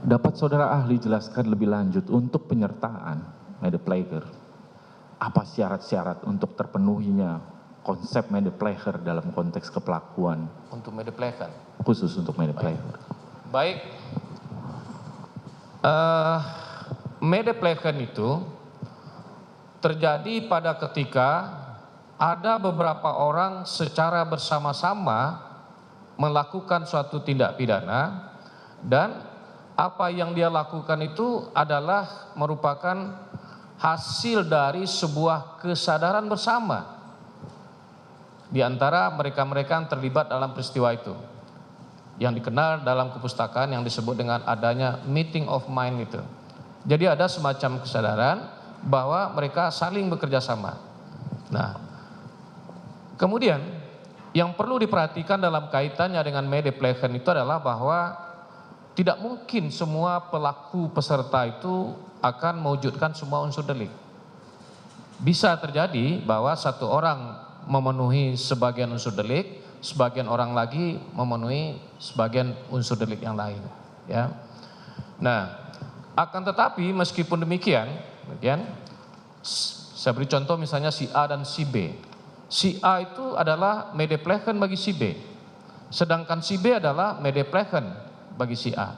Dapat saudara ahli jelaskan lebih lanjut untuk penyertaan Medepleger, apa syarat-syarat untuk terpenuhinya konsep Medepleger dalam konteks kepelakuan Untuk Medepleger. khusus untuk Medepleger? Baik, Medepleger itu terjadi pada ketika ada beberapa orang secara bersama-sama melakukan suatu tindak pidana, dan apa yang dia lakukan itu adalah merupakan hasil dari sebuah kesadaran bersama di antara mereka-mereka yang terlibat dalam peristiwa itu, yang dikenal dalam kepustakaan yang disebut dengan adanya meeting of mind itu. Jadi ada semacam kesadaran bahwa mereka saling bekerja sama. Nah, kemudian yang perlu diperhatikan dalam kaitannya dengan Medepleger itu adalah bahwa tidak mungkin semua pelaku peserta itu akan mewujudkan semua unsur delik. Bisa terjadi bahwa satu orang memenuhi sebagian unsur delik, sebagian orang lagi memenuhi sebagian unsur delik yang lain. Ya. Nah, akan tetapi meskipun demikian, saya beri contoh misalnya si A dan si B. Si A itu adalah Medepleger bagi si B, sedangkan si B adalah Medepleger bagi si A.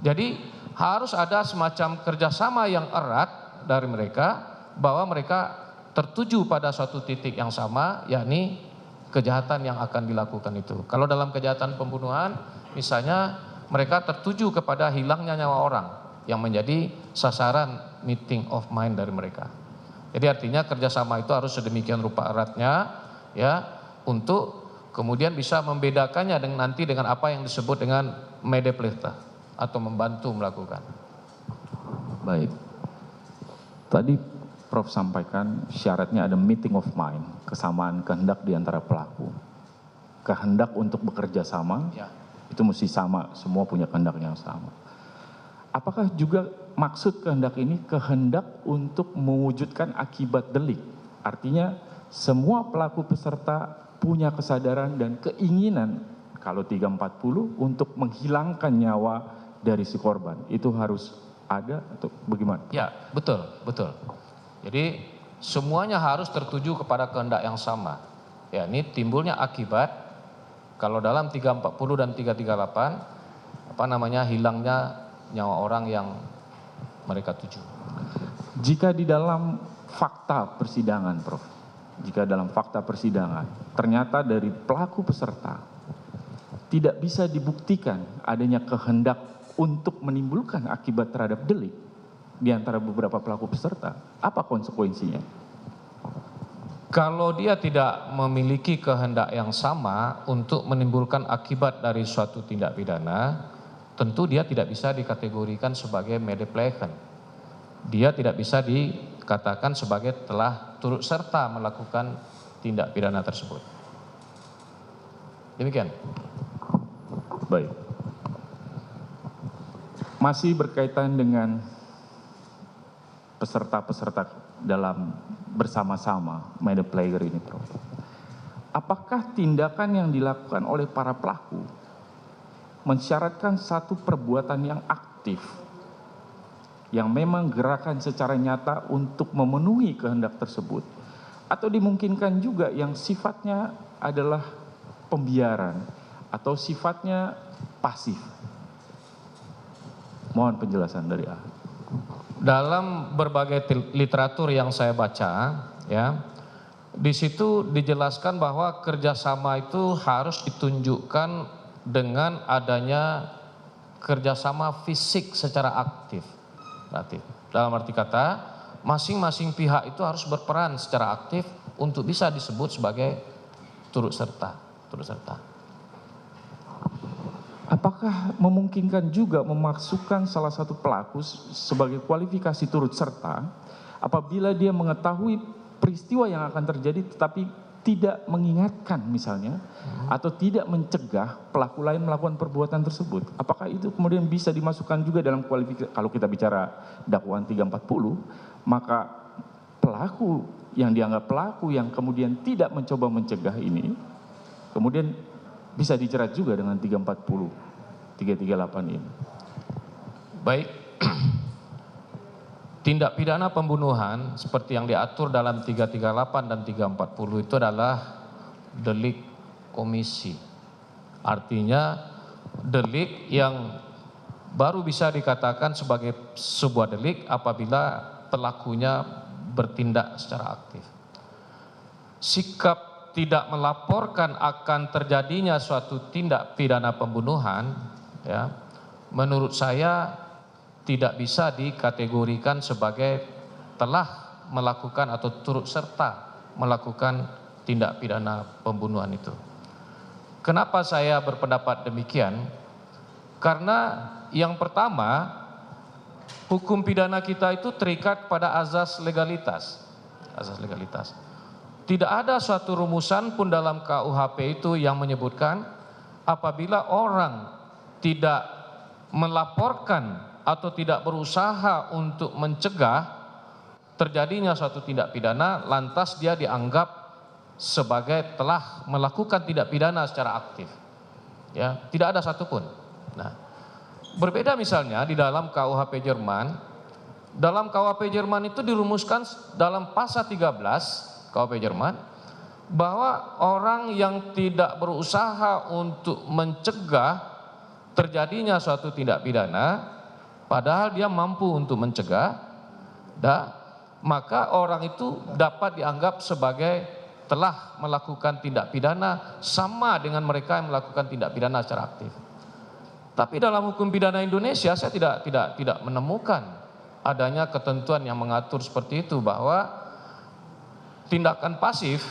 Jadi harus ada semacam kerjasama yang erat dari mereka, bahwa mereka tertuju pada suatu titik yang sama, yakni kejahatan yang akan dilakukan itu. Kalau dalam kejahatan pembunuhan misalnya, mereka tertuju kepada hilangnya nyawa orang yang menjadi sasaran meeting of mind dari mereka. Jadi artinya kerjasama itu harus sedemikian rupa eratnya, ya, untuk kemudian bisa membedakannya nanti dengan apa yang disebut dengan Medepleger atau membantu melakukan. Baik. Tadi Prof sampaikan syaratnya ada meeting of mind, kesamaan kehendak di antara pelaku. Kehendak untuk bekerja sama, Ya. itu mesti sama, semua punya kehendak yang sama. Apakah juga maksud kehendak ini kehendak untuk mewujudkan akibat delik? Artinya semua pelaku peserta punya kesadaran dan keinginan kalau 340 untuk menghilangkan nyawa dari si korban. Itu harus ada atau bagaimana? Ya, betul, betul. Jadi semuanya harus tertuju kepada kehendak yang sama. Ya, ini timbulnya akibat kalau dalam 340 dan 338 hilangnya nyawa orang yang mereka tuju. Jika di dalam fakta persidangan, Prof, jika dalam fakta persidangan ternyata dari pelaku peserta tidak bisa dibuktikan adanya kehendak untuk menimbulkan akibat terhadap delik di antara beberapa pelaku peserta, apa konsekuensinya? Kalau dia tidak memiliki kehendak yang sama untuk menimbulkan akibat dari suatu tindak pidana, tentu dia tidak bisa dikategorikan sebagai Medepleger. Dia tidak bisa dikatakan sebagai telah turut serta melakukan tindak pidana tersebut. Demikian. Baik. Masih berkaitan dengan peserta-peserta dalam bersama-sama Medepleger ini, Prof. Apakah tindakan yang dilakukan oleh para pelaku mensyaratkan satu perbuatan yang aktif, yang memang gerakan secara nyata untuk memenuhi kehendak tersebut, atau dimungkinkan juga yang sifatnya adalah pembiaran atau sifatnya pasif? Mohon penjelasan dari ahli. Dalam berbagai literatur yang saya baca, ya, di situ dijelaskan bahwa kerjasama itu harus ditunjukkan dengan adanya kerjasama fisik secara aktif. Berarti, dalam arti kata, masing-masing pihak itu harus berperan secara aktif untuk bisa disebut sebagai turut serta. Apakah memungkinkan juga memasukkan salah satu pelaku sebagai kualifikasi turut serta apabila dia mengetahui peristiwa yang akan terjadi tetapi tidak mengingatkan misalnya atau tidak mencegah pelaku lain melakukan perbuatan tersebut? Apakah itu kemudian bisa dimasukkan juga dalam kualifikasi? Kalau kita bicara dakwaan 340, maka pelaku yang dianggap pelaku yang kemudian tidak mencoba mencegah ini kemudian bisa dijerat juga dengan 340, 338 ini. Baik, tindak pidana pembunuhan seperti yang diatur dalam 338 dan 340 itu adalah delik komisi. Artinya delik yang baru bisa dikatakan sebagai sebuah delik apabila pelakunya bertindak secara aktif. Sikap tidak melaporkan akan terjadinya suatu tindak pidana pembunuhan, ya, menurut saya tidak bisa dikategorikan sebagai telah melakukan atau turut serta melakukan tindak pidana pembunuhan itu. Kenapa saya berpendapat demikian? Karena yang pertama, hukum pidana kita itu terikat pada azas legalitas. Azas legalitas. Tidak ada suatu rumusan pun dalam KUHP itu yang menyebutkan apabila orang tidak melaporkan atau tidak berusaha untuk mencegah terjadinya suatu tindak pidana, lantas dia dianggap sebagai telah melakukan tindak pidana secara aktif. Ya, tidak ada satupun. Nah, berbeda misalnya di dalam KUHP Jerman. Dalam KUHP Jerman itu dirumuskan dalam pasal 13 KUHP Jerman bahwa orang yang tidak berusaha untuk mencegah terjadinya suatu tindak pidana, padahal dia mampu untuk mencegah, maka orang itu dapat dianggap sebagai telah melakukan tindak pidana sama dengan mereka yang melakukan tindak pidana secara aktif. Tapi dalam hukum pidana Indonesia saya tidak menemukan adanya ketentuan yang mengatur seperti itu, bahwa tindakan pasif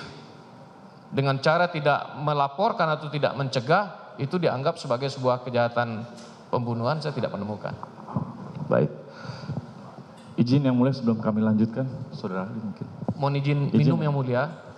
dengan cara tidak melaporkan atau tidak mencegah itu dianggap sebagai sebuah kejahatan pembunuhan. Saya tidak menemukan. Baik. Izin yang mulia sebelum kami lanjutkan, Saudara ahli mungkin. Mohon izin minum yang mulia.